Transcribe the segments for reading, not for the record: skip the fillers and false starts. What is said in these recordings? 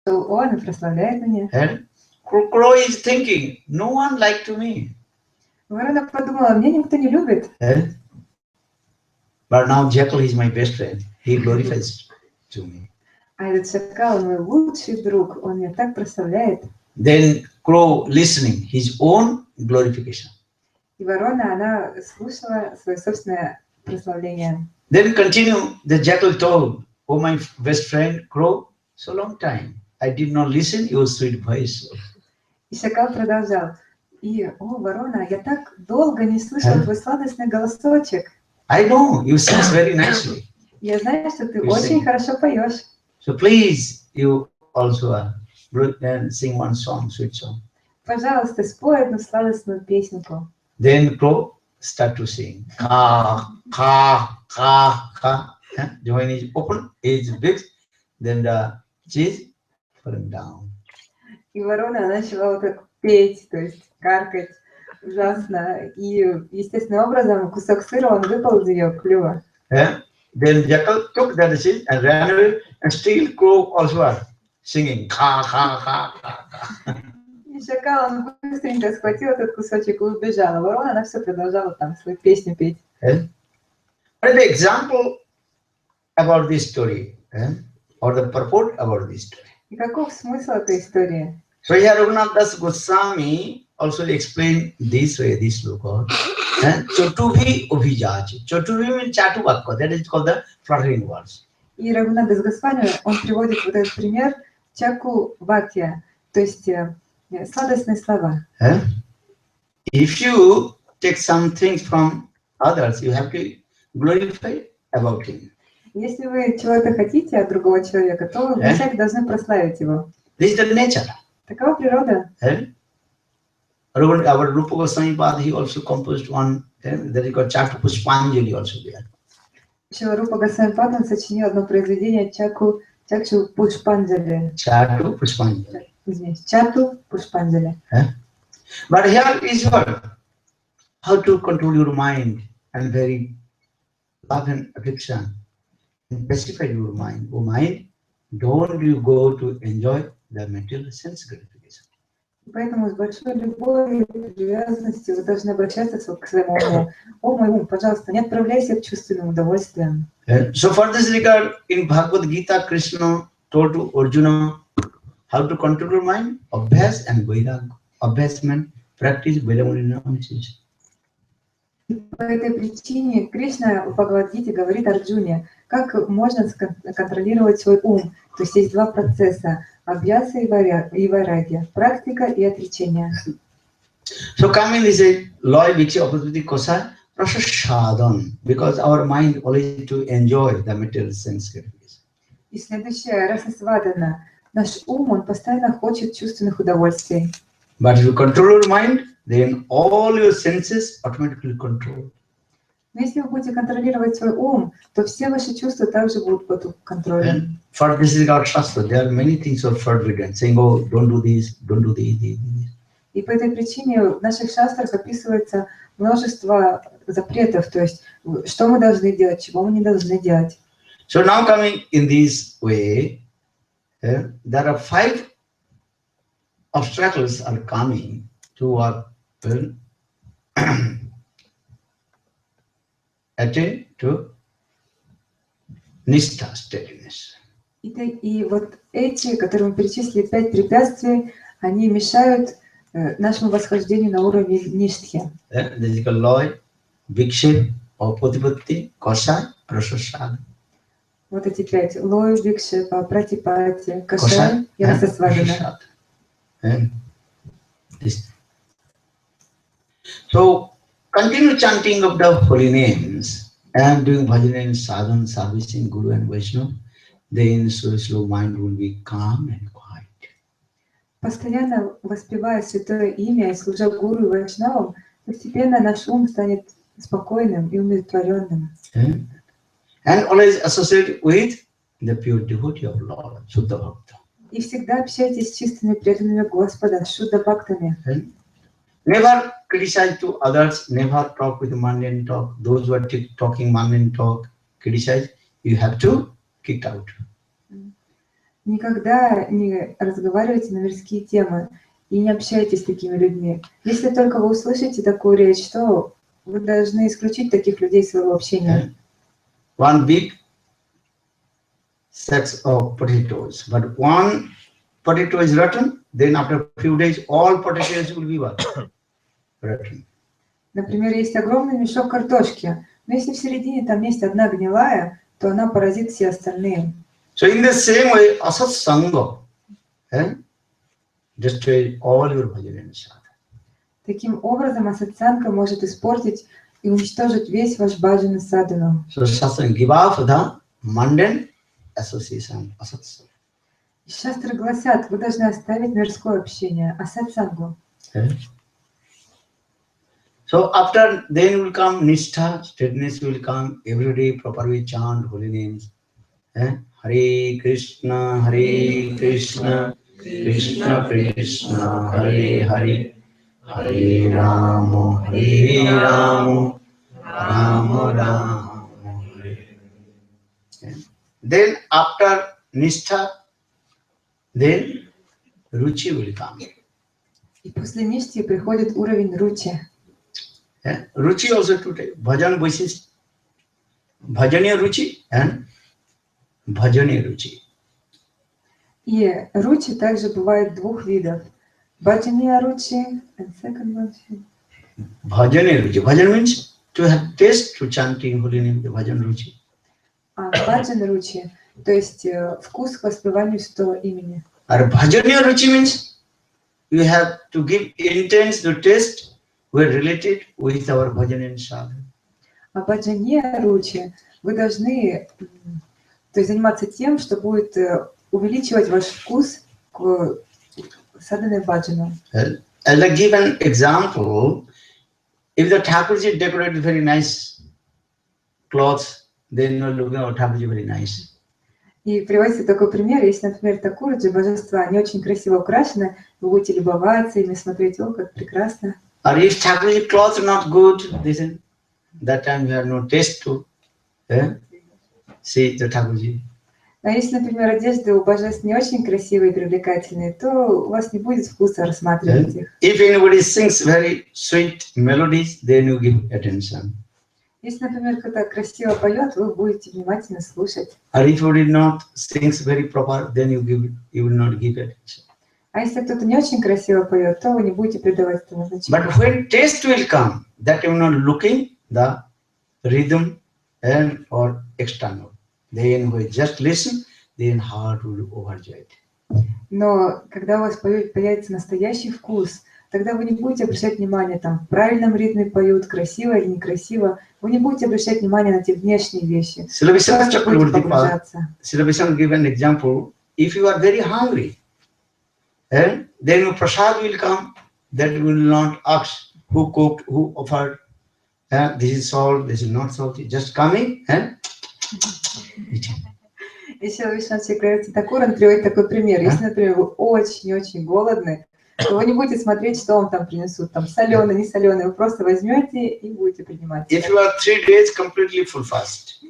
он и прославляет меня. And crow is thinking, no one like to me. Ворона подумала, меня никто не любит. But now jackal is my best friend. He glorifies to me. А этот шакал мой лучший друг, он меня так прославляет. Then crow listening his own glorification. И ворона, она слушала свое собственное прославление. Then continue, the jackal told, oh my best friend crow, so long time. I did not listen your sweet voice. И шакал продолжал. И, о, ворона, я так долго не слышала твой сладостный голосочек. I know, you sing very nicely. Я знаю, что ты очень хорошо поешь. So please, you also sing one song, sweet song. Пожалуйста, спой одну сладостную песенку. Then crow start to sing. Ka, ka, ka, ka. When is open, is big, then the cheese falling down. И ворона начала вот так петь, то есть каркать ужасно. И естественным образом кусок сыра, он выпал из ее клюва. Then jackal took that cheese and ran away, and still crow also are singing. Ka, ka, ka, ka, ka. И шакал, он быстренько схватил этот кусочек и убежал. А ворона, она все продолжала там свою песню петь. What is the example about this story? Or the purport about this story? И каков смысл этой истории? So here Raghunath Das Goswami also explained this way, this look. Chotuvi Obhijachi. Chotuvi means Chatu Vakka, that is called the fluttering words. И Рагунат Дас Госвами, он приводит вот этот пример чаку вакья, то есть сладостные слова. If you take some things from others, you have to glorify about him. Если вы чего-то хотите от другого человека, то вы вначале должны прославить его. This is the nature. Такова природа. Our Rupa Goswami Pad, he also composed one that is called Chatu Pushpanjali also there. Шрила Рупа Госвами Пад, он сочинил одно произведение Чаку Пушпанджали. Chatu Pushpanjali. Извините, Чату Пушпанджали. But here is what? How to control your mind and very love and affection. And pacify your mind. Oh mind, don't you go to enjoy the material sense gratification. Поэтому с большой любовью и привязанностью вы должны обращаться к своему уму. О, мой ум, пожалуйста, не отправляйся к чувственным удовольствиям. So for this regard, in Bhagavad Gita, Krishna told to Arjuna how to control your mind, abhyas and vairag. Abhyas means practice, vairag means. По этой причине Кришна в Бхагавад-гите говорит Арджуне, как можно контролировать свой ум. То есть есть два процесса – абьяса и вайрагья, практика и отречение. So coming is a loy vikshi opposite kosa rasa sadhan, because our mind always to enjoy the material sense gratification. И следующее – раса свадана. Наш ум, он постоянно хочет чувственных удовольствий. But if you control your mind, then all your senses automatically control. Но если вы будете контролировать свой ум, то все ваши чувства также будут под контролем. For this is our shastra. There are many things are forbidden, saying, "Oh, don't do this, don't do this." И по этой причине в наших шастрах описывается множество запретов, то есть что мы должны делать, чего мы не должны делать. So now coming in this way, there are 5 obstacles are coming to our attain to nistha steadiness. И вот эти, которые мы перечислили, 5 препятствий, они мешают нашему восхождению на уровень ништхи. This is called loy, vikshep, pratipatti, kosai, rasasada. Вот эти 5: лой, викшепа, пратипати, кошай и расасвадана. So continue chanting of the holy names and doing bhajan and sadhan, servicing Guru and Vaishnava. Then slow mind will be calm and quiet. Постоянно воспевая святое имя и служа Гуру и Вайшнавам, постепенно наш ум станет спокойным и умиротворенным. And always associate with the pure devotee of Lord, Shuddha Bhakta. И всегда общайтесь с чистыми преданными Господа, Шудда Бхактами. Never criticize to others, never talk with mundane talk. Those who are talking mundane talk, criticize, you have to kick out. Никогда не разговаривайте на мирские темы и не общайтесь с такими людьми. Если только вы услышите такую речь, то вы должны исключить таких людей из своего общения. One big sacks of potatoes, but one potato is rotten, then after a few days all potatoes will be what? Rotten. Например, есть огромный мешок картошки, но если в середине там есть одна гнилая, то она поразит все остальные. So in the same way, asat sangha destroys all your bhajan and sadhana. Таким образом, асатсанга может испортить и уничтожить весь ваш баджан и садану. So satsang, give up the mundane association, asatsanga. Шастры гласят, вы должны оставить мирское общение, асатсангу. So after then will come nishtha, steadiness will come, every day proper way chant holy names. Hare Krishna, Krishna Krishna, Hare Hare, Hare Rama, Rama Rama, Hare. Then after nishtha, then ruchi will come. И после ништи приходит уровень ручи. Ruchi also today, bhajan basis, bhajaniya ruchi and bhajaniya ruchi. И ручи также бывает двух видов. Баджания ручи and second one. Bhajaniya ruchi. Bhajan means to have taste to chanting holy name, the bhajan ruchi. Баджан ручи, то есть вкус к воспеванию святого имени. Or bhajaniya ruchi means you have to give intense to taste were related with our bhajan and sadhana. А баджания ручи вы должны то есть, заниматься тем, что будет увеличивать ваш вкус к садхане баджану. As I give an example, if the Thakurji decorated very nice clothes, then you look at Thakurji very nice. И приводится такой пример, если, например, Такураджи, божества, они очень красиво украшены, вы будете любоваться ими, смотреть, о, как прекрасно. Or if Thakurji clothes are not good, listen, that time you have no taste to see the Thakurji. А если, например, одежды у божеств не очень красивые и привлекательные, то у вас не будет вкуса рассматривать их. If anybody sings very sweet melodies, then you give attention. Если, например, кто-то красиво поет, вы будете внимательно слушать. Or if anybody not sings very proper, then you will not give attention. А если кто-то не очень красиво поет, то вы не будете придавать этому значения. But when taste will come, that you are not looking the rhythm and or external. Then we just listen, then heart will overjoyed. Но когда у вас появится настоящий вкус, тогда вы не будете обращать внимание, там, в правильном ритме поют, красиво или некрасиво. Вы не будете обращать внимание на те внешние вещи. Просто будете погружаться. Srila give an example. If you are very hungry, and then prasad will come, that will not ask who cooked, who offered, this is salt, this is not salty, just coming and eating. Еще Вишна Чакраворти Такуран приводит такой пример. Если, например, вы очень-очень голодны, то вы не будете смотреть, что вам там принесут, там соленый, не соленый, вы просто возьмете и будете принимать. If you are 3 days completely full fast,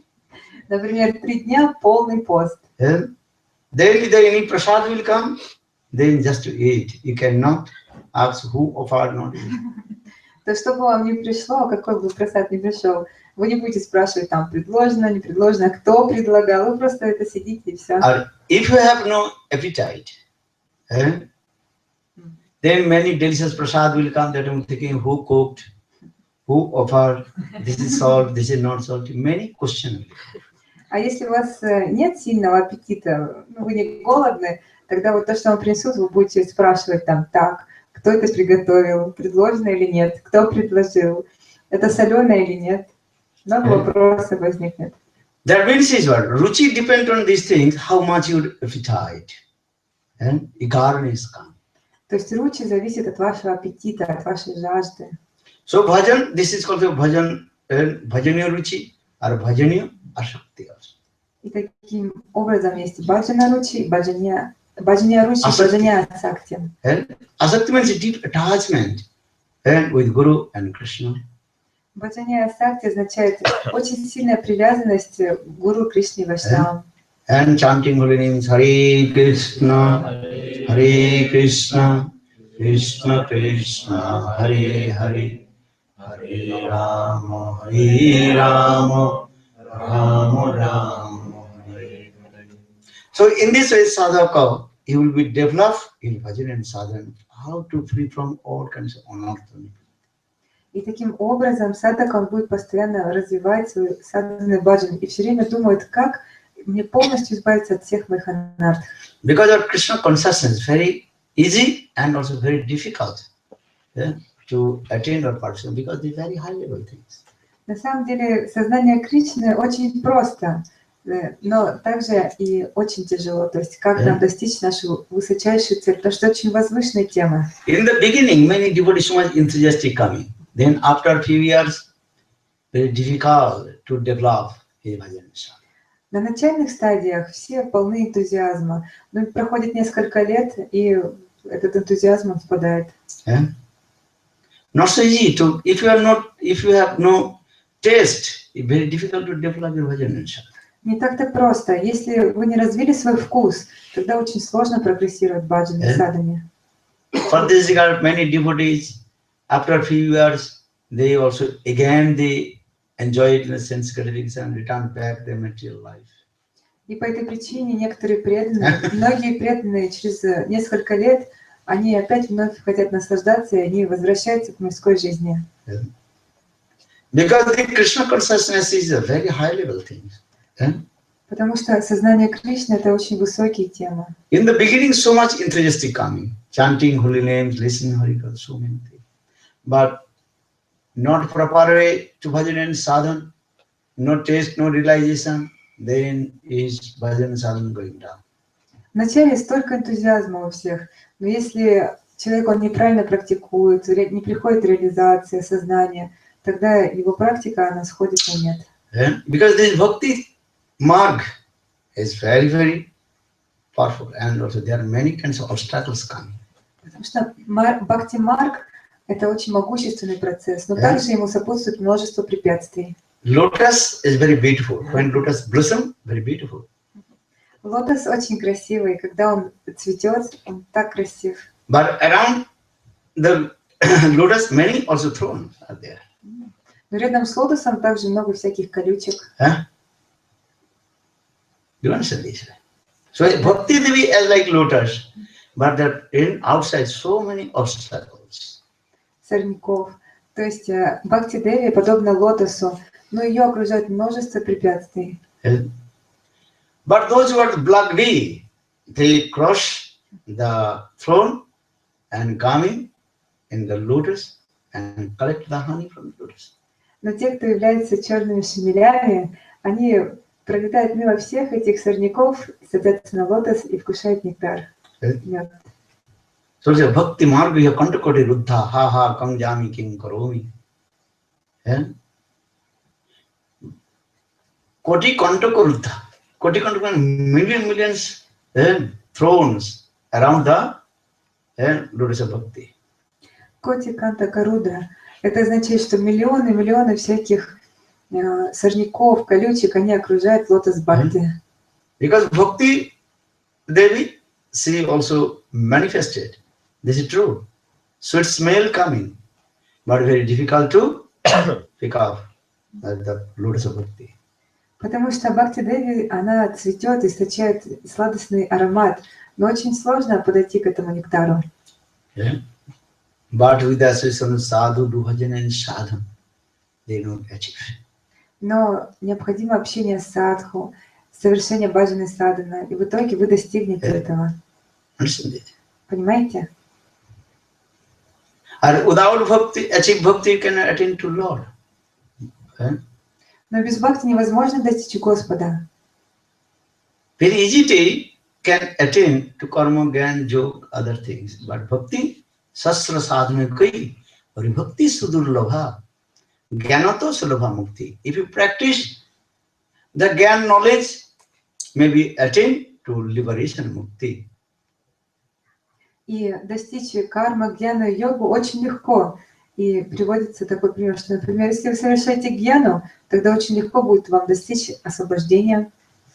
например, 3 дня полный пост, then if there any prasad will come, then just to eat. You cannot ask who offered not. То что бы вам не пришло, какой бы просад не пришел, вы не будете спрашивать, там, предложено, не предложено, кто предлагал, вы просто это сидите и все. If you have no appetite, then many delicious prasad will come that I'm thinking who cooked, who offered, this is salt, this is not salt, many questions. А если у вас нет сильного аппетита, вы не голодны, тогда вот то, что вам принесут, вы будете спрашивать там, так, кто это приготовил, предложено или нет, кто предложил, это соленое или нет. Много вопросов возникнет. That means is what? Ruchi depends on these things, how much your appetite and eagerness come. То есть ручи зависит от вашего аппетита, от вашей жажды. So bhajan, this is called bhajan, bhajaniya ruchi or bhajaniya asakti also. И таким образом есть баджана ручи, баджания ручи, баджания асакти. Asakti means deep attachment with Guru and Krishna. Баджания асакти означает очень сильная привязанность к Гуру, Кришне и Вайшнавам. And chanting holy names, Hare Krishna, Hare Krishna, Krishna Krishna, Hare Hare, Hare Rama, Hare Rama, Rama Rama, Hare Hare. So in this way, sadhaka, he will be developed in bhajan and sadhana, how to free from all kinds of anartha. И таким образом садхак, он будет постоянно развивать свой садхана баджан и все время думает, как мне полностью избавиться от всех моих анарт. Because our Krishna consciousness is very easy and also very difficult, yeah, to attain or participate, because they're very high level things. На самом деле сознание Кришны очень просто, но также и очень тяжело. То есть как нам достичь нашу высочайшую цель, потому что очень возвышенная тема. In the beginning, many devotees so much enthusiastic coming. Then after a few years, very difficult to develop a bhajan. На начальных стадиях все полны энтузиазма, но проходит несколько лет, и этот энтузиазм он спадает. Yeah? Not so easy to, if you have no taste, it's very difficult to develop your bhajan. Не так-то просто. Если вы не развили свой вкус, тогда очень сложно прогрессировать в баджане и садхане. For this regard, many devotees, after a few years, they also again they enjoy it in a sense gratification and return back their material life. И по этой причине некоторые преданные, многие преданные через несколько лет, они опять вновь хотят наслаждаться, и они возвращаются к мирской жизни. Because the Krishna consciousness is a very high level thing. Потому что сознание Кришны — это очень высокие темы. In the beginning, so much enthusiastic coming, chanting holy names, listening Hari Katha, so many things. But not proper way to bhajan and sadhana, no taste, no realization, then is bhajan and sadhana going down. Вначале столько энтузиазма у всех, но если человек он неправильно практикует, не приходит реализация сознания, тогда его практика она сходит на нет. Because this bhakti marg is very, very powerful, and also there are many kinds of obstacles coming. Потому что бхакти-марг — это очень могущественный процесс, но также ему сопутствует множество препятствий. Lotus is very beautiful. When lotus blossom, very beautiful. Лотос очень красивый, когда он цветет, он так красив. But around the lotus, many also thorns are there. Но рядом с лотосом также много всяких колючек. You understand this? So Bhakti Devi is like lotus, but there in outside so many obstacles. Сорняков. То есть Бхакти Деви подобно лотосу, но ее окружает множество препятствий. But those who are bloody, they cross the throne and coming in the lotus and collect the honey from the lotus. Но те, кто являются черными шмелями, они пролетают мимо всех этих сорняков, садятся на лотос и вкушают нектар. So the bhakti marga ya kantakoti ruddha ha ha kam jami king karomi. Koti kantaka ruddha. Koti kantaka millions thrones around the lotus of bhakti. Коти канта карудра. Это означает, что миллионы всяких сорняков, колючек, они окружают лотос бхакти. Because bhakti Devi, she also manifested. This is true. Sweet smell coming, but very difficult to pick up the lotus of bhakti. Потому что Бхакти Деви, она цветет, источает сладостный аромат, но очень сложно подойти к этому нектару. But with the association of sadhu, bhajan and sadhana, they don't achieve. Но необходимо общение с садху, совершение баджаны садхана, и в итоге вы достигнете этого. Понимаете? And without bhakti, achieve bhakti, you cannot attain to Lord. Но без бхакти невозможно достичь Господа. Very easily can attain to karma, gyan, yoga, other things. But bhakti, sasra sadhana kai, or bhakti sudurlabha, gyanato sulabha mukti. If you practice the gyan knowledge, maybe attain to liberation mukti. И достичь карма, гьяну и йогу очень легко. И приводится такой пример, что, например, если вы совершаете гьяну, тогда очень легко будет вам достичь освобождения.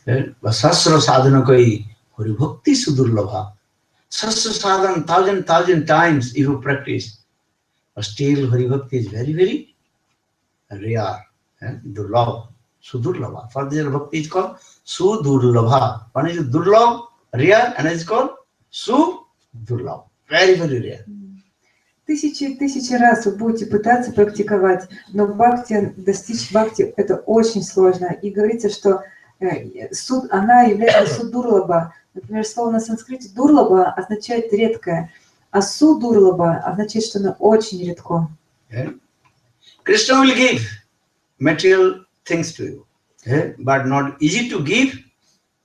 Sasra sadhana koi hari bhakti sudurlabha. Sasra sadhana thousand times if you practice, but still hari bhakti is very, very rare. Durlabha, sudurlabha. For this bhakti is called sudurlabha. One is durlabha, rare, and it's called sudurlabha. Very, very rare. Тысячи раз вы будете пытаться практиковать, но бхакти, достичь бхакти это очень сложно. И говорится, что суд, она является судурлаба. Например, слово на санскрите дурлаба означает редкое, а судурлаба означает, что она очень редко. Krishna will give material things to you, but not easy to give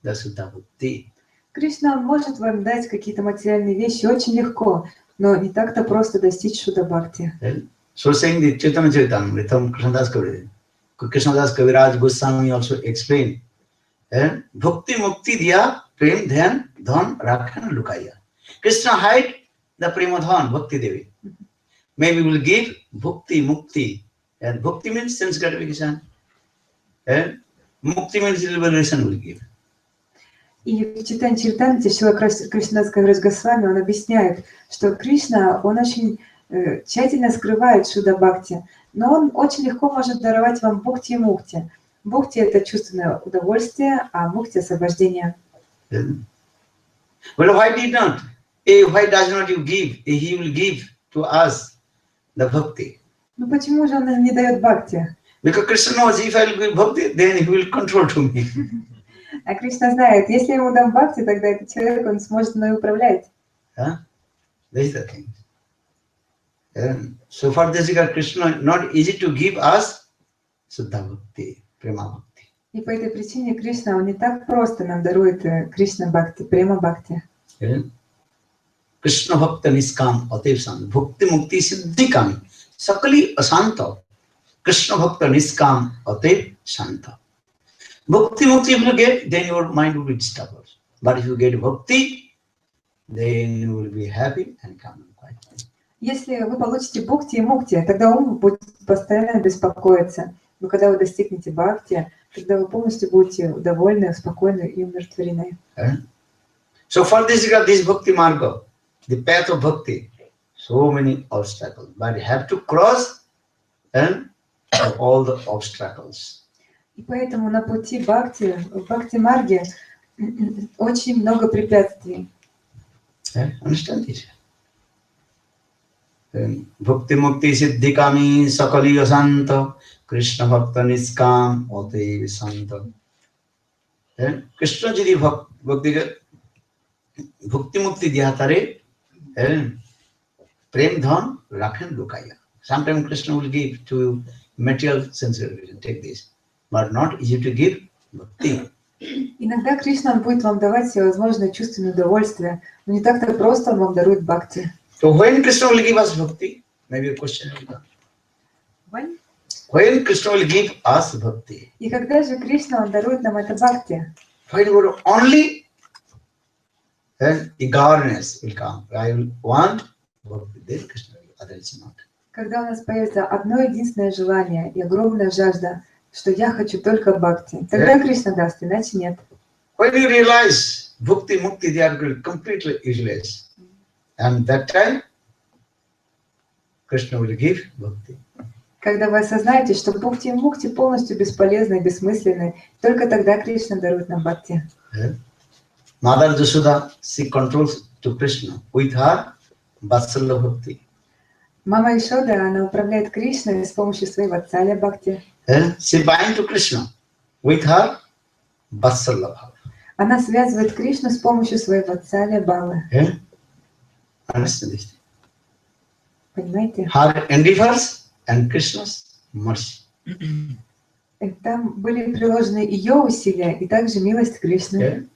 the Suddha Bhakti. Кришна может вам дать какие-то материальные вещи очень легко, но не так-то просто достичь Шудда Бхакти. So saying the Chaitanya Charitamrita, Krishnadas Kaviraj Goswami also explained, Bhakti Mukti Diya Prem Dhyan Dhan Rakhan Lukaya. Krishna hide the Prema Dhan, Bhakti Devi. Maybe we will give Bhakti Mukti. And Bhakti means sense gratification. Mukti means liberation we will give. И в Чайтанья Чаритамрите Шрила Кришнадас Кавирадж Госвами он объясняет, что Кришна, он очень тщательно скрывает Шудда Бхакти, но он очень легко может даровать вам Бхукти и Мукти. Бхукти — это чувственное удовольствие, а Мукти — освобождение. Well, why did not? Why does not you give? He will give to us the Bhakti. Ну почему же он не дает Бхакти? Because Krishna knows if I will give Bhakti, then he will control to me. А Кришна знает, если я ему дам Бхакти, тогда этот человек, он сможет мной управлять. That is the thing. So for this regard, Krishna not easy to give us Suddha Bhakti, Prema Bhakti. И по этой причине Кришна, он не так просто нам дарует Кришна Бхакти, Према Бхакти. Krishna Bhakta Niskam Atev Sant, Bhakti Mukti Siddhikami, Sakali Asanta, Krishna Bhakta Niskam Atev Santa. Bhakti Mukti if you get, then your mind will be disturbed. But if you get Bhakti, then you will be happy and calm and quiet. Если вы получите Бхукти и Мукти, тогда ум будет постоянно беспокоиться. Но когда вы достигнете Бхакти, тогда вы полностью будете довольны, спокойны и умиротворены. So for this Bhakti Marga, the path of Bhakti, so many obstacles. But you have to cross all the obstacles. И поэтому на пути Бхакти, в Бхакти-марге очень много препятствий. Understand this? Bhakti Mukti Siddhikami Sakali Asanta Krishna Bhakta Niskam Ote Visanta. Krishna ji Bhakti Mukti Dhyatare Prem Dhan Rakhan Lukaya. Sometimes Krishna will give to material sense revelation. Take this. But not easy to give Bhakti. Иногда Кришна будет вам давать всевозможные чувственные удовольствия, но не так-то просто он вам дарует Бхакти. So when Krishna will give us Bhakti, maybe a question will come. When Krishna will give us Bhakti. И когда же Кришна он дарует нам это Бхакти? When only eagerness will come. I will want Bhakti. Then Krishna will, otherwise not. Когда у нас появится одно единственное желание и огромная жажда, что я хочу только Бхакти, тогда Кришна даст, иначе нет. When you realize Bhakti, Mukti, they are completely useless. And that time, Krishna will give Bhakti. Когда вы осознаете, что Бхакти и Мукти полностью бесполезны и бессмысленны, только тогда Кришна дарует нам Бхакти. Mother Jashoda, she controls to Krishna with her Vatsalya Bhakti. Мама Ишода, она управляет Кришной с помощью своей Ватсалья Бхакти. She binds to Krishna with her Vatsalya Bhakti. Она связывает Кришну с помощью своей Ватсалья Бхавы. Understand this? Понимаете? Her endeavors and Krishna's mercy. Там были приложены ее усилия и также милость Кришны.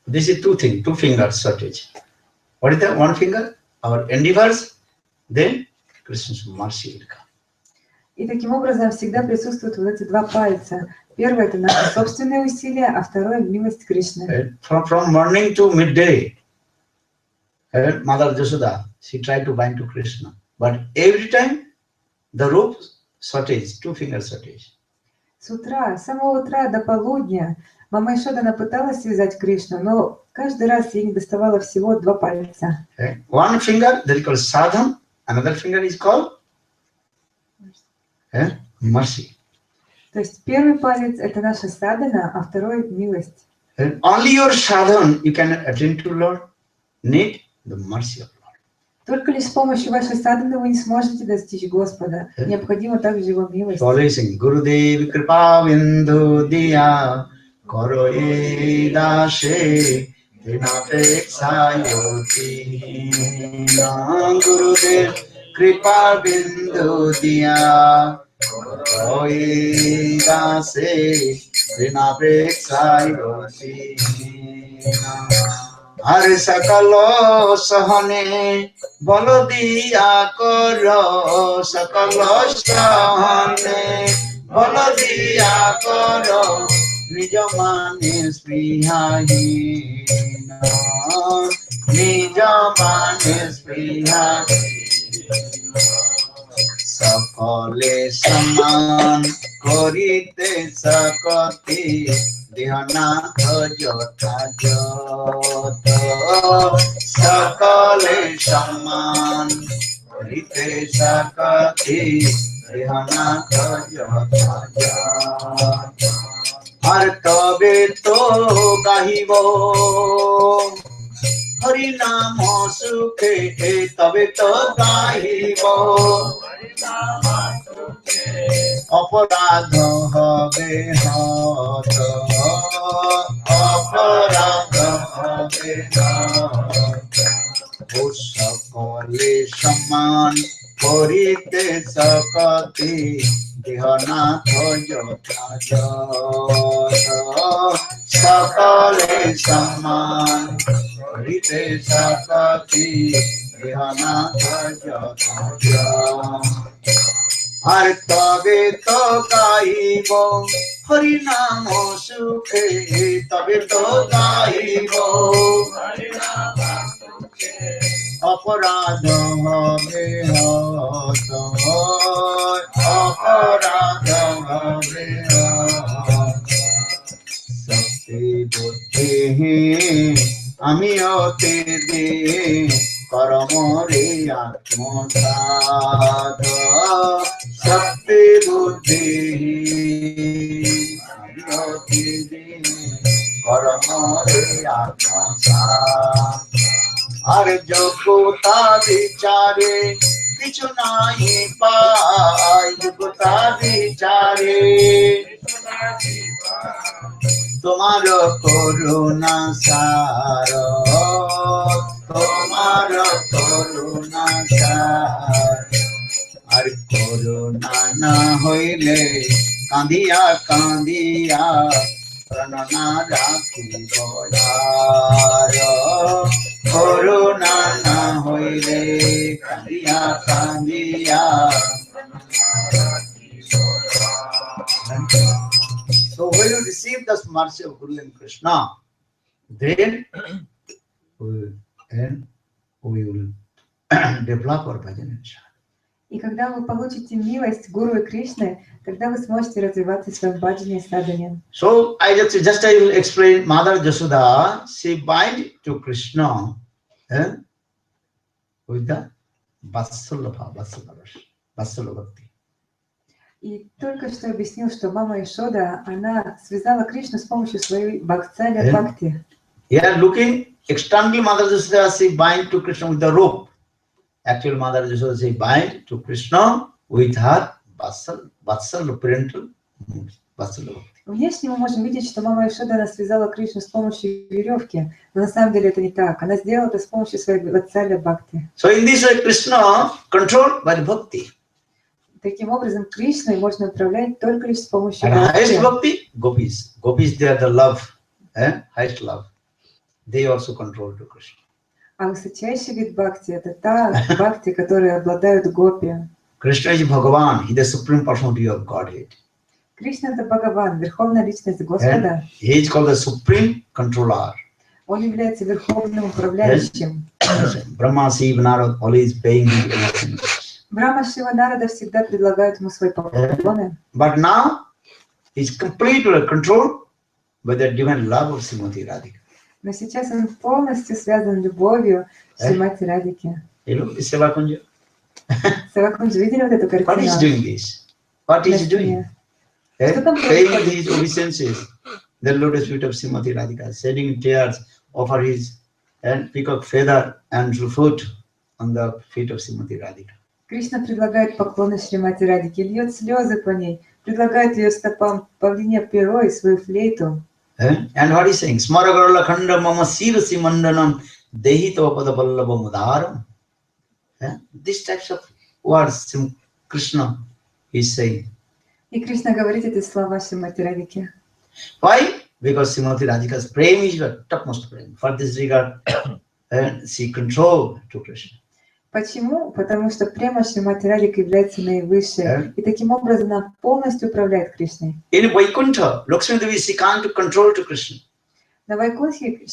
This is two things, two fingers shortage. What is that? One finger, our endeavors, then Krishna's mercy will come. И таким образом всегда присутствуют вот эти два пальца. Первое — это наши собственные усилия, а второе — милость Кришны. From morning to midday, Mother Jashoda, she tried to bind to Krishna. But every time, the rope shortage, two fingers shortage. С утра, с самого утра до полудня мама Ишода, она пыталась связать Кришну, но каждый раз ей не доставало всего 2 пальца. One finger that is called sadhana, another finger is called mercy. То есть первый палец это наша садхана, а второй милость. And only your sadhana you can attend to Lord, need the mercy of Lord. Только лишь с помощью вашей садханы вы не сможете достичь Господа. Необходима также Его милость. Gurudev Kripa Bindu Diya Karo Edashe Vinapexayoti Gurudev Kripa Bindu Diya Karo Edashe Vinapexayoti हर सकलो सहने बल दिया करो सकलो सहने बल दिया करो निज माने स्पृहाहीन निज माने स्पृहाहीन सकले समान करिते सकति देहनाथ यथायथ सकले समान करिते सकति देहनाथ यथायथ हर तबे तो गाहिब हरि नाम सुखे तबे तो गाहिब अपराध हबे हत अपराध हबे हत ओ सकले समान करिते सकति देहनाथ यथायथ सकले समान करिते सकति देहनाथ यथायथ हर तबे तो गाइब हरि नाम सुखे तबे तो गाइब अपराध हबे हत अपराध हबे हत शक्ति बुद्धि आमी अति दे कर्म रे आत्मसात शक्ति बुद्धि कर्म रे आत्मसात हर যোগ্যতা বিচারে কিছু নাই পাই যোগ্যতা বিচারে তোমার করুণা সার তোমার করুণা সার আর করুণা না হইলে কাঁদিয়া কাঁদিয়া প্রাণ না রাখিব আর করুণা না হইলে কাঁদিয়া কাঁদিয়া So when you receive this mercy of Guru and Krishna, then we will develop our bhajan. И когда вы получите милость Гуру и Кришны, тогда вы сможете развиваться в своем баджане и садхане. So I will explain. Mother Yashoda, she bind to Krishna with the Vatsala Bhakti. И только что объяснил, что мама Ишода, она связала Кришну с помощью своей Бхактсаля Бхакти. Here looking, externally Mother Yashoda, she bind to Krishna with the rope. Actual Mother Yashoda, she bind to Krishna with her Vatsala parental Vatsala Bhakti. Внешне мы можем видеть, что мама Ишода, она связала Кришну с помощью веревки, но на самом деле это не так. Она сделала это с помощью своей Ватсаля Бхакти. So in this way, Krishna controlled by the Bhakti. Таким образом, Кришной можно управлять только лишь с помощью And highest Бхакти. Bhakti, Gopis. Gopis, they are the love, highest love. They also control to Krishna. А высочайший вид Бхакти – это та Бхакти, которые обладают гопи. Krishna is Bhagavan. He is the supreme personality of Godhead. Кришна – это Бхагаван, верховная личность Господа. He is called the supreme controller. Он является верховным управляющим. Brahma, Shiva, Narad, always paying him everything. Брахма, Шива, Нарада всегда предлагают ему свои поклоны. But now, is completely controlled by the divine love of Srimati Radhika. Но сейчас он полностью связан любовью Шримати Радхики. You know, Sevakunja. Севакунджа, видели вот эту What is картину? doing this? What is he doing? Paying his obeisances, the lotus feet of Srimati Radhika, shedding tears over his peacock feather and foot on the feet of Srimati Radhika. Кришна предлагает поклоны Шримати Радхике, льет слезы по ней, предлагает ее стопам павлине перо и свою флейту. And what is saying? Smaragarala khanda mama sirasi mandanam dehito pada vallabha mudaram. These types of words Krishna is saying. И Кришна говорит эти слова Шримати Радхике. Why? Because Srimati Radhika's prem is the topmost prem. For this regard, she control to Krishna. Почему? Потому что према Шримати Радхика является наивысшей. И таким образом она полностью управляет Кришной. In Vaikuntha, Lakshmi Devi, she can't control to Krishna. На Вайкунтхе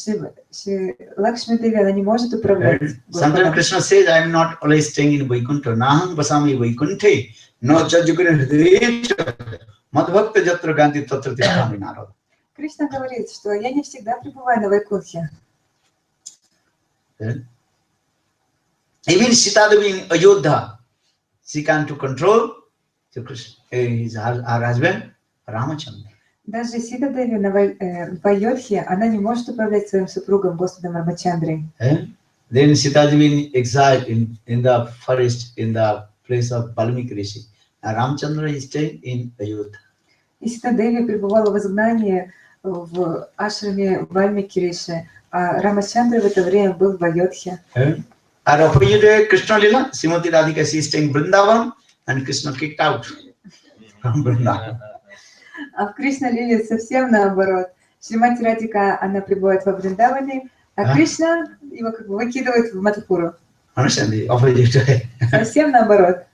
Лакшми Деви, она не может управлять Sometimes Господом. Krishna says, I am not always staying in Vaikuntha. Naham vasami Vaikunthe. No jajukune hrideta. Madhvakta jatra gandhi tatra tisthami narada. Кришна говорит, что я не всегда пребываю на Вайкунтхе. Even Sita Devi in Ayodhya, she can't to control to Krishna, her husband, Ramachandra. Даже Сита Деви в Айодхе, она не может управлять своим супругом Господом Рамачандрой. Then Sita Devi in exile in the forest, in the place of Valmiki Rishi. Ramachandra is staying in Ayodhya. И Сита Деви пребывала в изгнании в ашраме Вальмики Риши, а Рамачандра в это время был в Айодхе. At opposite Krishna Lila, Srimati Radhika, she is staying Vrindavan and Krishna kicked out from Vrindavan. А в Кришна Лиле совсем наоборот. Шримати Радхика, она пребывает во Вриндаване, а Кришна его как бы выкидывает в Мадхапуру. Understand the opposite? Совсем наоборот.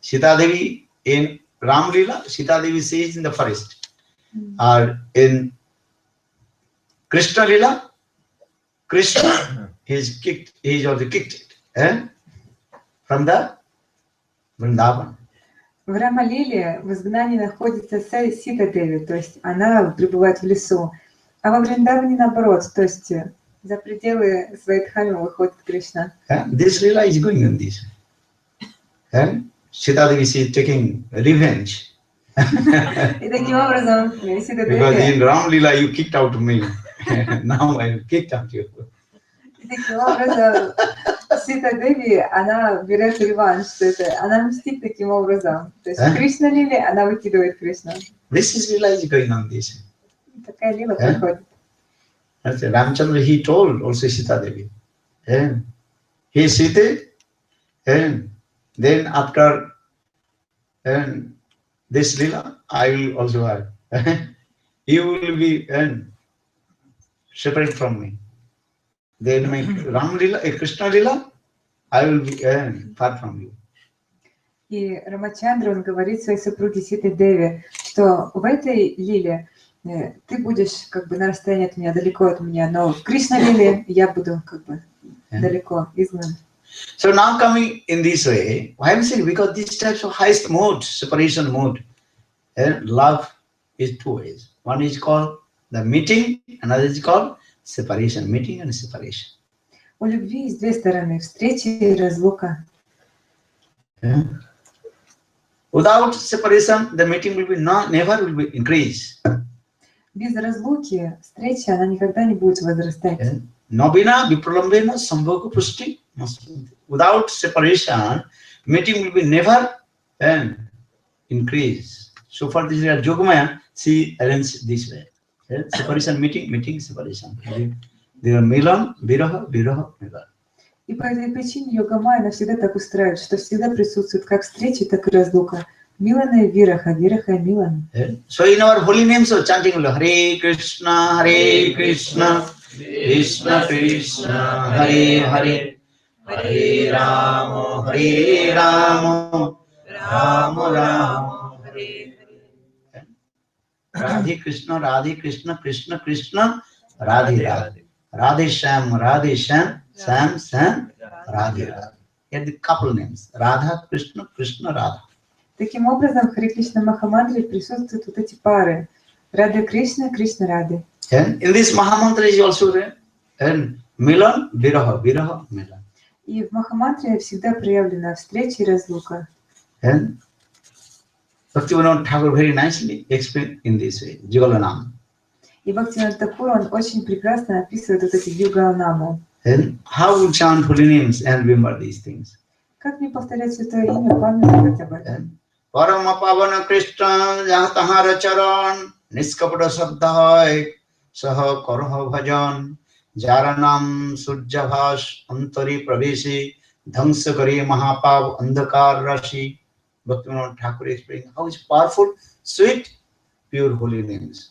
Sita Devi in Ram Lila, Sita Devi stays in the forest. Or in Krishna Lila, Krishna he also kicked it from the Vrindavan. В Рама-лиле в изгнании находится Сита Деви, то есть она пребывает в лесу. А во Вриндаване наоборот, то есть за пределы своей дхами выходит Кришна. This Lila is going on this. Sita Devi is taking revenge. И таким образом Сита Because Деви... in Ram Lila you kicked out me. Now I kicked out you. И таким образом Сита Деви, она берет реванш, что это, она мстит таким образом. То есть в Кришна Лиле она выкидывает Кришну. This is Lila is going on this. Такая лила проходит. Ramchandra, he told also Sita Devi. He seated, and then after this Lila, I will also have. You will be separate from me. Then my Ram Lila, Krishna Lila, I will be far from you. И Рамачандра, он говорит своей супруге Сите Деви, что в этой лиле ты будешь как бы на расстоянии от меня, далеко от меня, но в Кришна лиле я буду как бы далеко, изгнан. So now coming in this way, why I'm saying because these types of highest mode, separation mode, love is two ways. One is called the meeting, another is called separation, meeting and separation. У любви есть две стороны, встреча и разлука. Without separation, the meeting will be never will be increase. Без разлуки встреча, она никогда не будет возрастать. Nobina vipralambena sambhoga pushti. Without separation, meeting will be never increase. So for this Yogamaya, she arranged this way. Separation, meeting, separation. There are milan, viraha, milan. И по этой причине йога-майя она всегда так устраивает, что всегда присутствует как встреча, так и разлука. Милана и вираха, вираха и милан. So in our holy names of chanting Hare Krishna, Krishna Krishna, Hare Hare, Hare Rama, Rama Rama, Hare Hare. Radhe Krishna, Krishna Krishna, Radhe Radhe. Radhe Sham, Sam, Radhe Radhe. Here the couple names, Radha, Krishna, Radha. Таким образом, в Харе Кришна Махамантре присутствуют вот эти пары. Рада Кришна, Кришна Рады. And in this Mahamantra is also there. And Milan, Viraha, Viraha, Milan. И в Махамантре всегда проявлена встреча и разлука. And Bhaktivinoda Thakur very nicely explained in this way, Jugalanam. И Бхактивинода Тхакур, он очень прекрасно описывает вот эти югаланаму. And how we chant holy names and remember these things. Как мне повторять святое имя, памятовать об этом? Parama Pavana Krishna Jatahara Charan Niskapata Saddhai Saha Karaha Bhajan Jaranam Surjabhash Antari Pravesi Dhangsakari Mahapav Andhakar Rashi. Bhaktivinoda Thakur explains how it's powerful, sweet, pure holy names.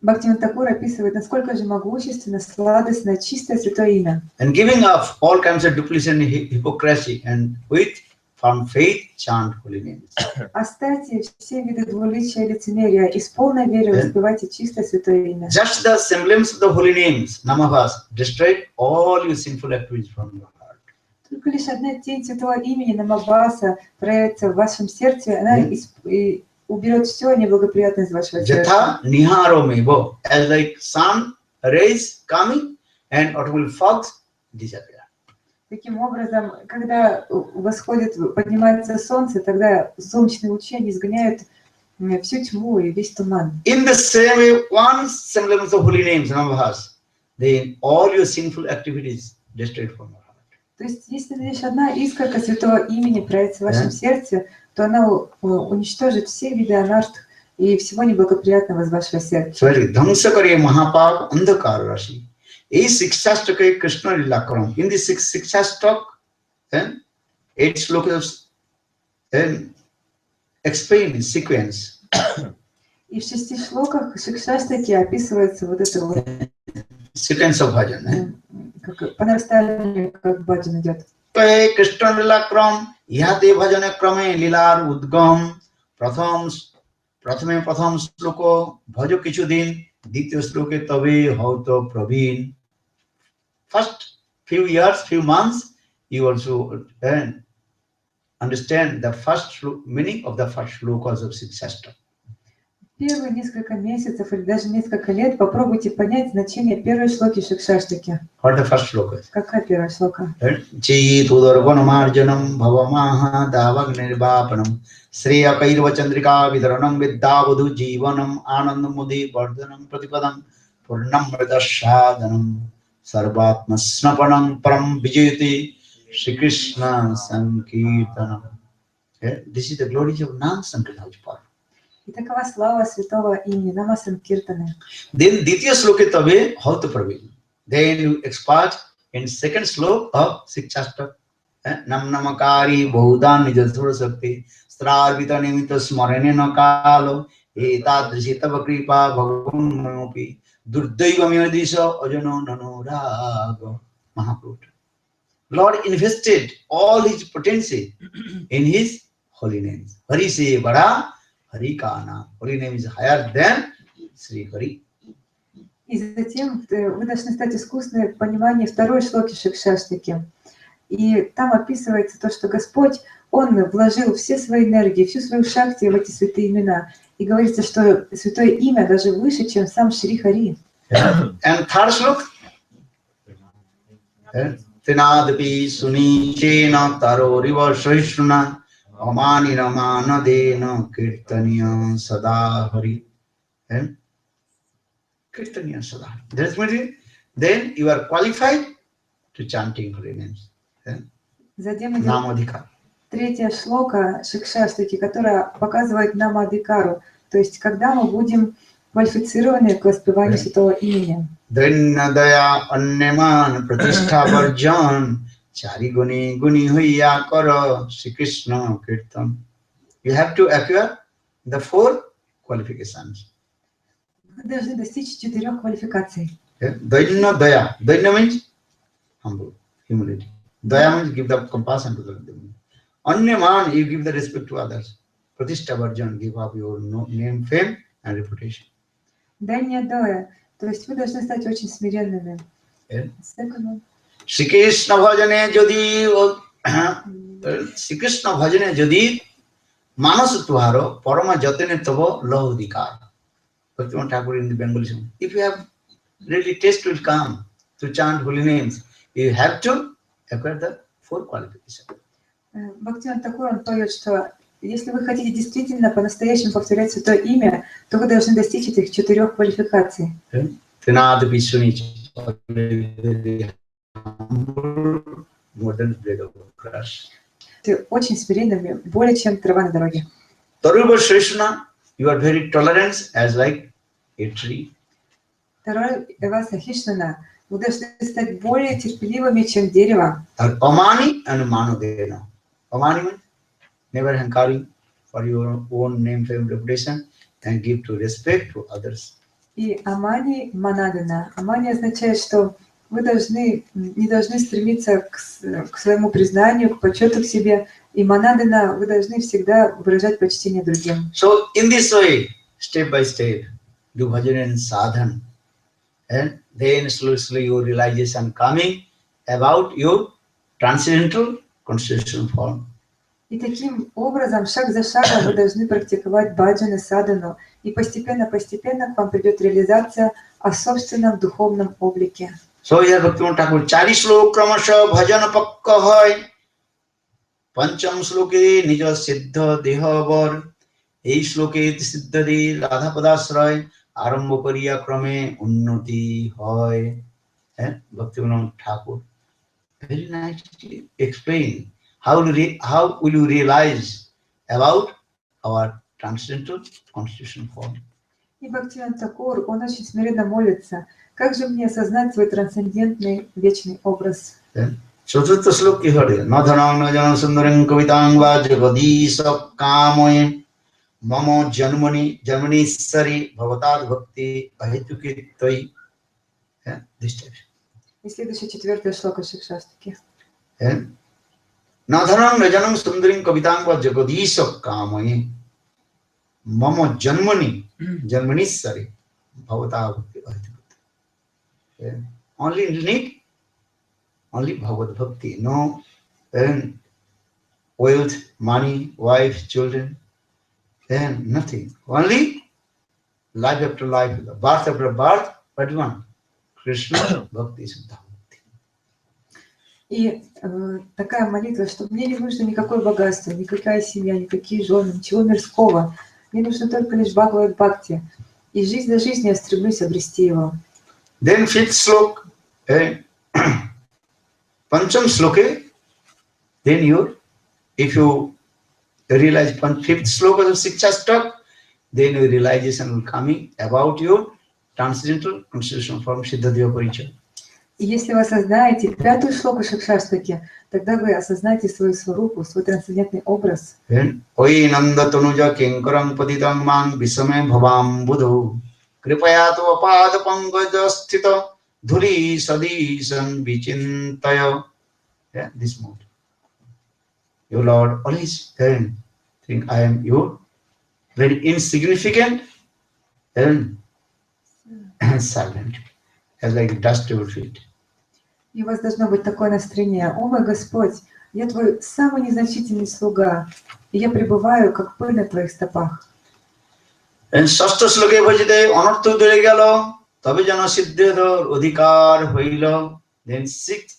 Бхактивинода Тхакур описывает, насколько же могущественно, сладостно, чистое святое имя. And giving up all kinds of duplicity and hypocrisy and with firm faith chant holy names. Оставьте все виды двуличия и лицемерия и с полной верой воспевайте чистое святое имя. Just the semblance of the holy names, Namavas, destroy all your sinful activities from your heart. Только лишь одна тень святого имени Намабаса проявится в вашем сердце, она и уберет все неблагоприятное из вашего сердца. Jatha niharo mevo, as like sun rays coming and autumnal fogs disappear. Таким образом, когда восходит, поднимается солнце, тогда солнечные лучи они изгоняют всю тьму и весь туман. In the same way, one semblance of holy names, Namavas, then all your sinful activities destroyed from your heart. То есть, если лишь одна искорка святого имени проявится в вашем сердце, то она уничтожит все виды анарт и всего неблагоприятного из вашего сердца. Dhangsakare Mahapav Andhakar Rashi. A Sikshastaka Krishna Lilakram. In this Sikshastak, 8 slokas explain in sequence. И в 6 шлоках Шикшаштаки описывается вот это вот Sequence of bhajan. как по нарастанию, как баджан идет. Krishna Lilakram, Yate Bhajana Krame Lilar Udgam, Prathame Sloko, Bhajo Kichudin, Ditya Sloke Tabe Hauto Praveen. First few years, few months, you also understand the first meaning of the first shlokas of Sikshastra. Первые несколько месяцев или даже несколько лет попробуйте понять значение первой шлоки Шикшаштаки. What the first shloka? Какая первая шлока? Chit udarvanamarjanam bhavamaha davagnirvapanam Sriya kairva chandrika vidaranam viddavadhu jivanam anandamudi vardhanam pratipadam purnam mridashadanam sarvatma snapanam param vijayati Shri Krishna Sankirtanam. This is the glory of Nam Sankirtan. И такова слава святого имени Нама Санкиртаны. Then Ditya Sloke Tabe Hauta Praveen. Then you expert in second sloka of Sikshastra. Nam Namakari Baudan Nijathura Sakti Strarvita Nimita Smarane Nakalo Eta Drishitava Kripa Bhagavan Manopi Durdaiva Myadisha Ajano Nanurago Mahaprabhu. Lord invested all his potency in his holy names. Hari se Bada Hari Kana. Holy name is higher than Sri Hari. И затем вы должны стать искусны в понимании второй шлоки Шикшаштаки. И там описывается то, что Господь, Он вложил все свои энергии, всю свою шакти в эти святые имена. И говорится, что святое имя даже выше, чем сам Шри Хари. And third slok. Tinadapi suni chena taro riva shrishna amani ramana dena kirtaniya sada hari. Kirtaniya sada. That's mean then you are qualified to chanting holy names. Затем идет Namadhikar. третья шлока Шикшаштаки, которая показывает нам Адикару. То есть, когда мы будем квалифицированы к воспеванию святого имени. Daya Anneman Pratishtha Varjan Chari Guni Guni Huya Kara Sri Krishna Kirtan. You have to acquire the 4 qualifications. Вы должны достичь 4 квалификаций. Daina Daya. Daina means humble, humility. Daya means give the compassion to the other. Anneman, you give the respect to others. Pratishtha Varjan, give up your name, fame and reputation. Дайня Дая. То есть вы должны стать очень смиренными. Shri Krishna bhajane jodi Shri Krishna bhajane jodi Manas tuharo parama jatane tavo lahodikar. Bhaktivinoda Thakur in the Bengali song. If you have really taste will come to chant holy names, you have to acquire the four qualifications. Бхактивinoda Тхакур, он поет, что если вы хотите действительно по-настоящему повторять Святое Имя, то вы должны достичь этих 4 квалификаций. Ты очень смиренный, более чем трава на дороге. Taruva Shrishna, you are very tolerant as like a tree. Второй, Васа Хишнана, вы должны стать более терпеливыми, чем дерево. Amani and Manodena. Amani means never hankering for your own name, fame, reputation, and give to respect to others. И Амани Манадана. Амани означает, что вы не должны стремиться к своему признанию, к почету к себе. И Манадана, вы должны всегда выражать почтение другим. So in this way, step by step, do bhajan and sadhan. And then slowly your realization coming about your transcendental constitutional form. И таким образом, шаг за шагом, вы должны практиковать баджан и садану. И постепенно к вам придет реализация о собственном духовном облике. So here Bhaktivinoda Thakur, 4 श्लोक क्रमशः भजन पक्का है, पंचम श्लोके निज सिद्ध देह वर, এই শ্লোকে সিদ্ধ দে রাধা পদাশ্রয় আরম্ভ করিয়া ক্রমে উন্নতি হয়. Bhaktivinoda Thakur very nicely explain how will you realize about our transcendental constitutional form. И Бхактивinoda Тхакур, он очень смиренно молится. Как же мне осознать свой трансцендентный вечный образ? चतुर्थ श्लोक की हरे न धनं न जन सुंदरं कवितां वा जगदीश कामये मम जन्मनीश्वरी भवताद भक्ति अहेतुकित्वयि. This type. И следующее 4 шлока Шикшаштаки. न धनं न जनं सुंदरं कवितां वा जगदीश कामये मम जन्मनीश्वरी भवताद भक्ति अहेतुकित्वयि. Only Bhagavad Bhakti, no wealth, money, wife, children, and nothing. Only life after life, birth after birth, but one, Krishna Bhakti Siddha Bhakti. И такая молитва, что мне не нужно никакое богатство, никакая семья, никакие жены, ничего мирского. Мне нужно только лишь Бхагавад Бхакти. И жизнь за жизнью я стремлюсь обрести его. Then 5th slok, Pancham sloke, then if you realize 5th sloka of Sikshastak, then your realization will coming about your transcendental constitutional form Siddhadeva Parichaya. И если вы осознаете 5-ю шлоку Шикшаштаки, тогда вы осознаете свою сварупу, свой трансцендентный образ. Oi nanda tanuja kinkaram padidam man visame bhavam buddho kripaya tu apad pangaja sthita dhuri sadisam vichintaya. This mode. Your Lord always think I am your very insignificant and silent, as like dust to your feet. И у вас должно быть такое настроение: «О мой Господь, я твой самый незначительный слуга, и я пребываю, как пыль на твоих стопах». And ষষ্ঠ শ্লোকে ভজিতে অনর্থ দূরে গেল, তবে যেন সিদ্ধের অধিকার হইল. Then sixth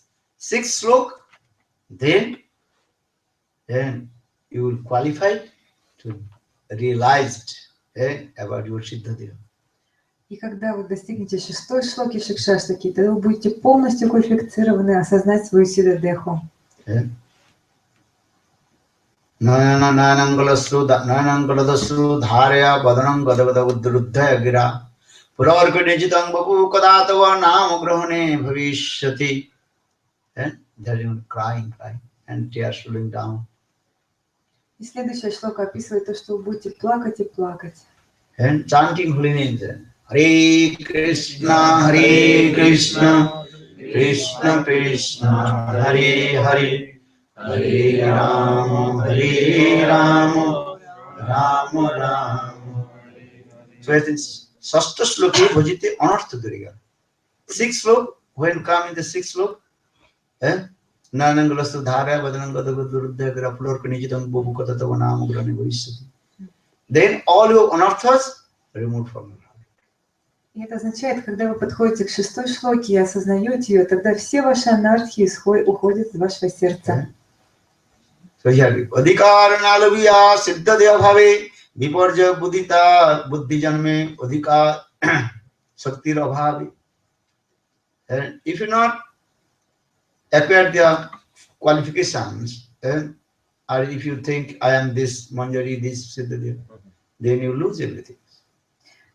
শ্লোক, then you will qualify to realize about your Siddhadeva. И когда вы достигнете 6-й шлоки Шикшаштаки, тогда вы будете полностью квалифицированы осознать свою Сиддхадеху. Nayanangalasru dharya badanam gadagada uddruddhaya gira purarka nijitang babu kadatava nama grahane bhavishyati. There is crying, and tears rolling down. И следующая шлока описывает то, что вы будете плакать и плакать. And chanting holy names. Hare Krishna, Krishna Krishna, Hare Hare, Hare Rama, Rama Rama. So as in Sashta Shloki Bhajite Anartha Duriga. 6th slok, when come in the 6th slok, Nanangalastu dhara vadanangadaguruddhagara florkanijitam bobukatatavanam bhavishati. Then all your anarthas removed from your heart. И это означает, когда вы подходите к шестой шлоке и осознаете ее, тогда все ваши анархии уходят из вашего сердца. So here, adhikar nalaviya siddhadya bhave viparja buddhita buddhi janme adhikar shaktir abhavi. And if you not acquire the qualifications, or if you think I am this manjari, this siddhadya, then you lose everything.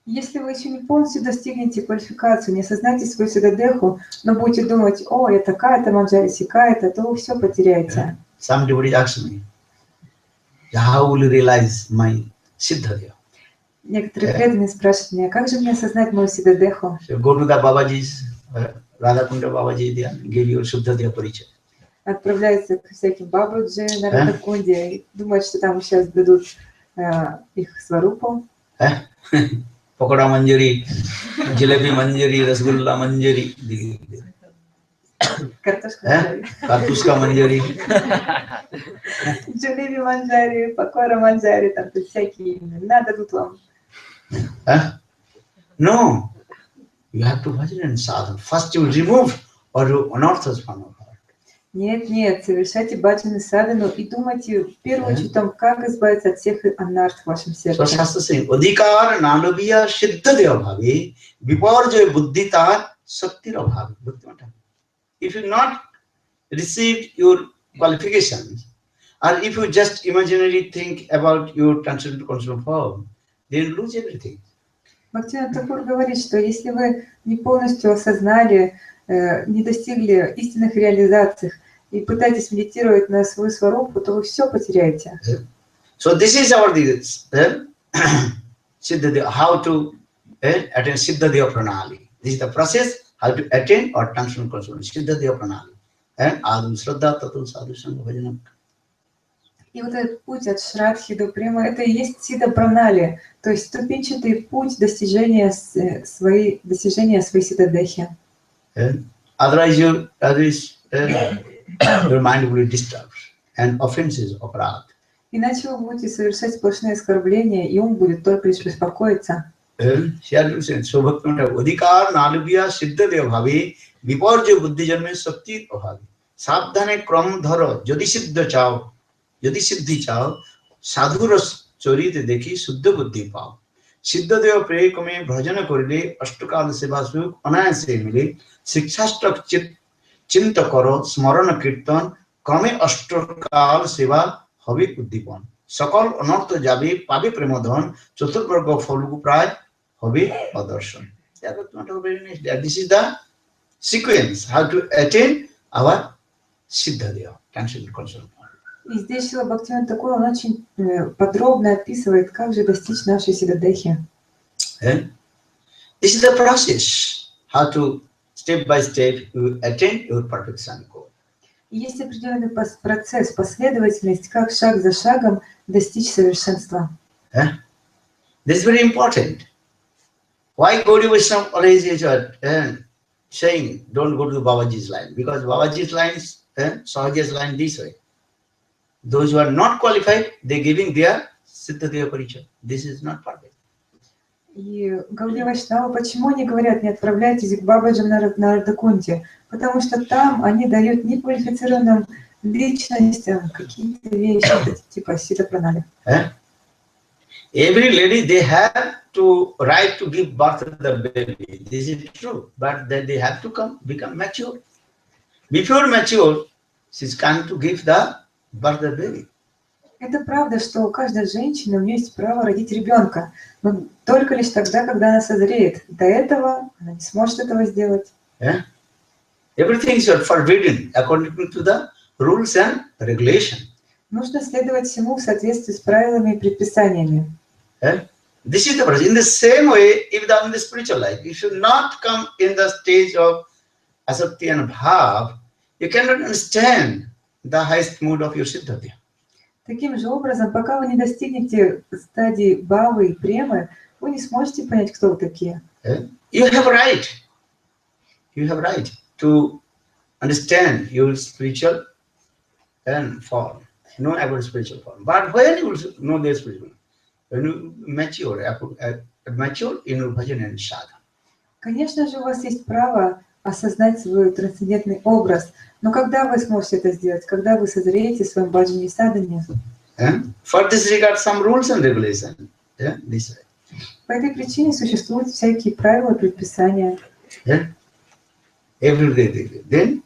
Если вы еще не полностью достигнете квалификацию, не осознаете свою сиддхадеху, но будете думать, о, я такая-то манджари, сикая-то, то вы все потеряете. Some devotees ask me, how will you realize my siddhadya? Некоторые преданные спрашивают меня, как же мне осознать мою сиддхадеху? So go to the Babaji's, Radhakunda Babaji, give you siddhadya parichaya. Отправляются к всяким бабаджи на Радхакунде и думают, что там сейчас дадут их сварупу. Pakoda manjari, jalebi manjari, rasgulla manjari, kartuska manjari, jalebi manjari, pakora manjari, там всякие имена дадут вам. No, you have to bhajan and sadhana. First you remove or you anarthas from your heart. Нет, нет, совершайте баджаны садану и думайте в первую очередь о том, как избавиться от всех анарт в вашем сердце. So Shastra saying, adhikar nalaviya siddhadya bhave viparjaya buddhita shaktir abhavi. If you not received your qualifications, or if you just imaginarily think about your transcendental conscious form, then you lose everything. Бхактивинода Тхакур говорит, что если вы не полностью осознали, не достигли истинных реализаций и пытаетесь медитировать на свою сварупу, то вы все потеряете. So this is our siddhadya, how to attain siddhadya pranali. This is the process how to attain or transcend consciousness, siddhadya pranali. And adum shraddha tatul sadhu sangha bhajanam. И вот этот путь от Шрадхи до Према, это и есть сиддха пранали, то есть ступенчатый путь достижения своей сиддхадехи. Otherwise, your mind will be disturbed and offenses of wrath. Иначе вы будете совершать сплошные оскорбления, и ум будет только лишь беспокоиться. So Bhaktivinoda adhikar nalubhya siddhadya bhave viparjaya buddhi janme shakti abhavi. Sabdhane kram dharo jodi siddhi chao sadhur চরিতে দেখি শুদ্ধ বুদ্ধি পাও সিদ্ধদেহ প্রেকমে ভজন করিলে অষ্টকাল সেবা সুখ অনায়াসে মিলে শিক্ষাষ্টক চিন্ত করো স্মরণ কীর্তন ক্রমে অষ্টকাল সেবা হবে উদ্দীপন সকল অনর্থ যাবে পাবে প্রেমধন চতুর্বর্গ ফলগু প্রায় হবে অদর্শন. This is the sequence how to attain our siddhadeha, transcendental consciousness. И здесь Шрила Бхактивинода Тхакур, он очень подробно описывает, как же достичь нашей сиддхадехи. This is the process how to step by step you attain your perfection goal. Есть определенный процесс, последовательность, как шаг за шагом достичь совершенства. This is very important. Why Gaudiya Vaishnava always is saying don't go to Babaji's line? Because Babaji's line is Sahaja's line this way. Those who are not qualified, they giving their siddhadeha parichaya. This is not perfect. И Гаудия Вайшнава почему не говорят, не отправляйтесь к Бабаджам на Радхакунде? Потому что там они дают неквалифицированным личностям какие-то вещи, типа сиддха пранали. Every lady, they have to right to give birth to the baby. This is true, but then they have to become mature. Before mature, she's come to give the birth to the baby. Это правда, что у каждой женщины у нее есть право родить ребенка, но только лишь тогда, когда она созреет. До этого она не сможет этого сделать. Everything is forbidden according to the rules and regulations. Нужно следовать всему в соответствии с правилами и предписаниями. This is the process. In the same way, if in the spiritual life, you should not come in the stage of asakti and bhav, you cannot understand the highest mood of your siddhadeha. Таким же образом, пока вы не достигнете стадии бхавы и премы, вы не сможете понять, кто вы такие. You have right to understand your spiritual and fall. No about spiritual form. But when you know their spiritual, when you mature, in your bhajan and sadhana. Конечно же, у вас есть право осознать свой трансцендентный образ, но когда вы сможете это сделать? Когда вы созреете в своем баджане и садхане? For this regard, some rules and regulations. This way. По этой причине существуют всякие правила, предписания. Every day. Then,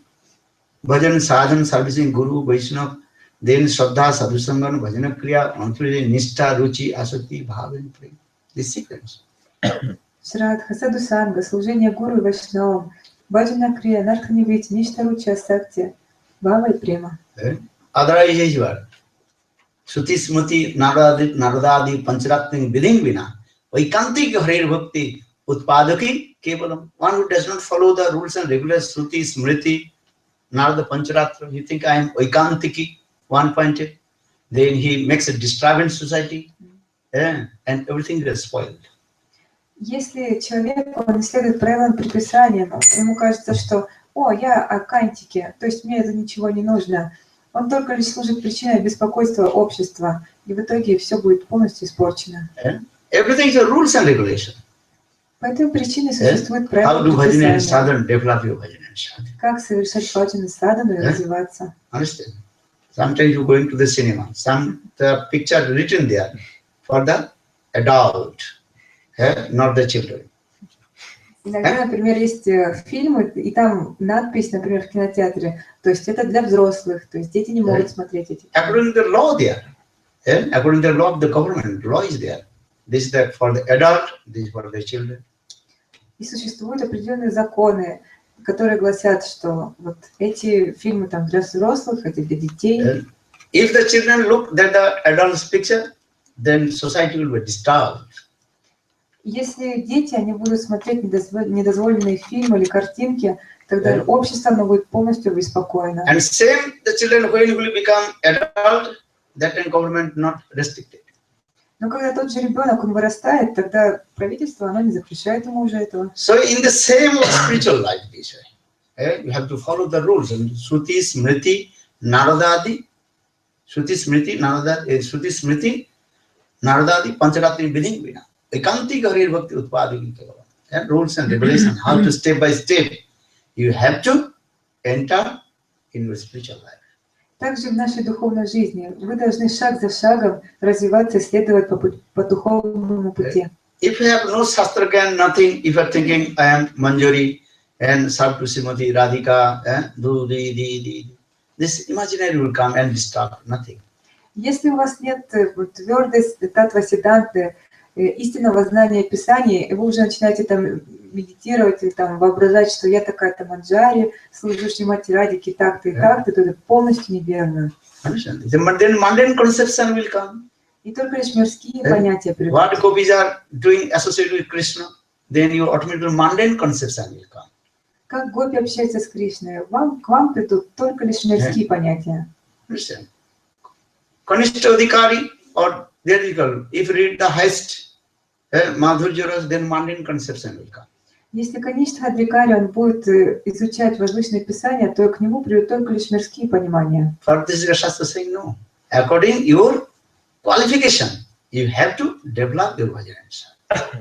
bhajan, sadhana, servicing Guru, Vaishnava, then Shraddha, Sadhusangan, Bhajana Kriya, Nishtha, Ruchi, Asakti, Bhava and Prema. This sequence. Шрадха, Садхусанга, служение Гуру и Вайшнавам, Баджана Крия, Нартханивити, Ништаручи, Асакти, Бхава и Према. Otherwise, is what? Shruti Smriti Naradadi Pancharatni Viding Vina. Vaikantik Harir Bhakti Utpadaki Kevalam. One who does not follow the rules and regulations, Shruti Smriti Narada Pancharatra. You think I am Vaikantiki, one-pointed. Then he makes a disturbance society. And everything is spoiled. Если человек, он исследует правилам предписаниям, ему кажется, что я о кантике, то есть мне это ничего не нужно. Он только лишь служит причиной беспокойства общества, и в итоге все будет полностью испорчено. Everything is a rules and regulation. По этой причине существует правила предписания. Как совершать баджан и садхану и развиваться. Understand? Sometimes you go into the cinema. The picture written there for the adult, not the children. Иногда, например, есть фильмы, и там надпись, например, в кинотеатре, то есть это для взрослых, то есть дети не могут смотреть эти. According to the law there, according to the law of the government, law is there. This is for the adult, this is for the children. И существуют определенные законы, которые гласят, что вот эти фильмы там для взрослых, эти для детей. If the children look at the adult's picture, then society will be disturbed. Если дети, они будут смотреть недозволенные фильмы или картинки, тогда общество оно будет полностью обеспокоено. And same the children when will become adult, that time government not restricted. Но когда тот же ребенок, он вырастает, тогда правительство, оно не запрещает ему уже этого. So in the same spiritual life, this way, you have to follow the rules. And Shruti, Smriti, Naradadi, Shruti, Smriti, Naradadi, Pancharatri, Viding Vina. Ekanti Harir Bhakti Utpadaki Kevalam. And rules and regulations, how to step by step, you have to enter in your spiritual life. Также в нашей духовной жизни вы должны шаг за шагом развиваться и следовать по духовному пути. If you have no Shastra Gyan, nothing, if you are thinking, I am Manjari and serve to Srimati Radhika, this imaginary will come and disturb nothing. Если у вас нет твердой татва сиддханты, истинного знания Писаний, и вы уже начинаете там медитировать или там воображать, что я такая-то манджари, служу Шримати Радхике так-то и так-то, то это полностью неверно. Then mundane conception will come. И только лишь мирские понятия придут. What gopis are doing associated with Krishna, then your automatically mundane conception will come. Как гопи общаются с Кришной, к вам придут только лишь мирские понятия. Understand? Kanishta Adhikari or there you go. If you read the highest Madhurya, then mundane conception will come. Если Каништха Адхикари, он будет изучать возвышенные писания, то к нему придут только лишь мирские понимания. For this, the Shastra saying no. According your qualification, you have to develop your bhajan.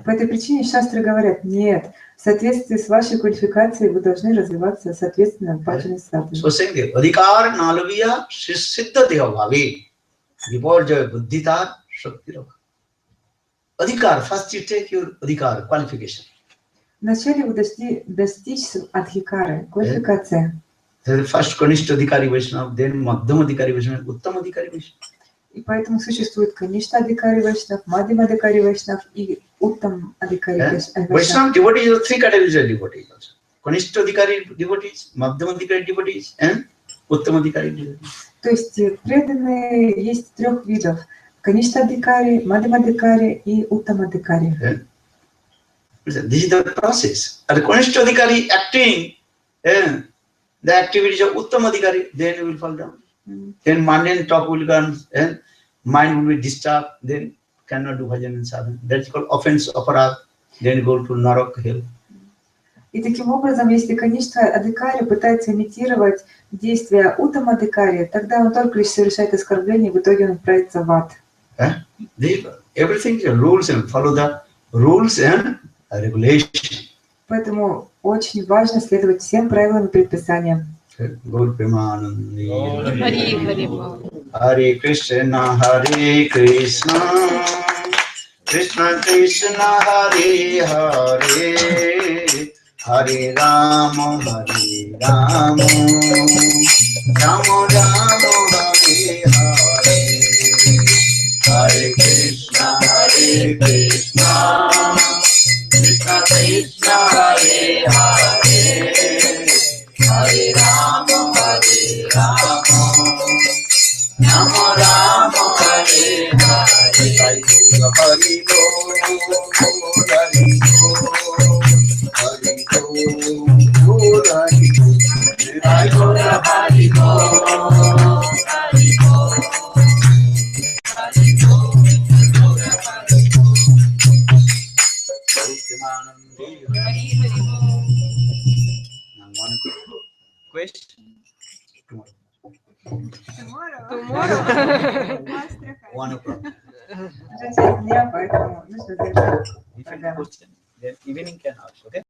По этой причине шастры говорят, нет, в соответствии с вашей квалификацией вы должны развиваться соответственно в баджане садхане. So saying the adhikar nalaviya siddha deha bhavi viporjaya buddhitar shaktirava. Adhikar, first you take your adhikar, qualification. Вначале вы достичь адхикары, квалификация. First Kanishta Adhikari Vaishnava, then Madhyam Adhikari Vaishnava, Uttam Adhikari Vaishnava. И поэтому существует Каништа Адхикари Вайшнав, Мадхьям Адхикари Вайшнав и Уттам Адхикари Вайшнав. Vaishnava devotees are three categories of devotees also. Kanishta Adhikari devotees, Madhyam Adhikari devotees, and Uttam Adhikari devotees. То есть преданные есть трех видов. Каништа Адхикари, Мадхьям Адхикари и Уттам Адхикари. This is the process. And the Kanishta Adhikari acting, the activities of Uttam Adhikari, then you will fall down. Then mundane talk will come, and mind will be disturbed, then cannot do bhajan and sadhana. That's called offense, aparad. Then go to narak, hell. И таким образом, если Каништа Адhikari пытается имитировать действия Уттама Адhikari, тогда он только лишь совершает оскорбление, и в итоге он отправится в ад. Everything is rules and follow the rules and regulation. Поэтому очень важно следовать всем правилам и предписаниям. Guru Premanandi. Hari Hari Bol. Hare Krishna, Krishna Krishna, Hare Hare, Hare Rama, Rama Rama, Hare Hare. Hare Krishna, Krishna Krishna, Hare Hare, Hare Rama, Rama Rama, Hare Hare. Hari Bol, Hari Bol, Hari Bol, Hari Bol, Hari Bol, Hari One question. Tomorrow. 1 o'clock. Уже часть дня, поэтому нужно держать. If any question, then evening can ask. Okay.